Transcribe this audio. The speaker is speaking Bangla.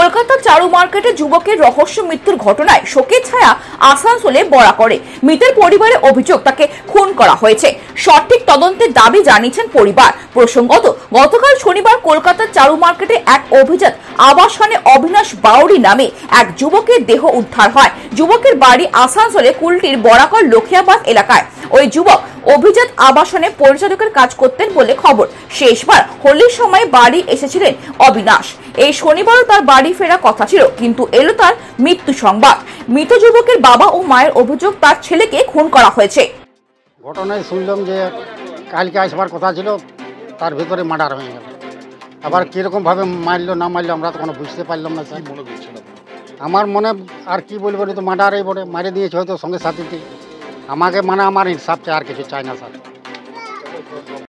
কলকাতার চারু মার্কেটে যুবকের রহস্য মৃত্যুর ঘটনায় শোকের ছায়া আসানসোলে বরাকরে। মৃতের পরিবারের অভিযোগ তাকে খুন করা হয়েছে। সঠিক তদন্তের দাবি জানিয়েছেন পরিবার। প্রসঙ্গত, গতকাল শনিবার কলকাতার চারু মার্কেটে এক অভিজাত আবাসনে অবিনাশ বাউরি নামে এক যুবকের দেহ উদ্ধার হয়। যুবকের বাড়ি আসানসোলে কুলটির বরাকর লক্ষিয়াবাদ এলাকায়। ওই যুবক অভিজাত আবাসনে পরিচালকের কাজ করতেন বলে খবর। শেষবার হোলির সময় বাড়ি এসেছিলেন অবিনাশ। এই শনিবারও তার বাড়ি ফেরার কথা ছিল, কিন্তু এলো তার মৃত্যু সংবাদ। মৃত যুবকের বাবা ও মায়ের অভিযোগ তার ছেলেকে খুন করা হয়েছে। ঘটনায় শুনলাম যে কালকে আসবার কথা ছিল, তার ভিতরে মার্ডার হয়ে গেল। আবার কিরকম ভাবে মারলো না মারলো আমরা তো কোনো বুঝতে পারলাম না। আমার মনে আর কি বলবো, তো মার্ডারই বলে মারে দিয়েছে হয়তো সঙ্গে সাথে। আমাকে মানে আমার হিসাব চাই, আর কিছু চাই না স্যার।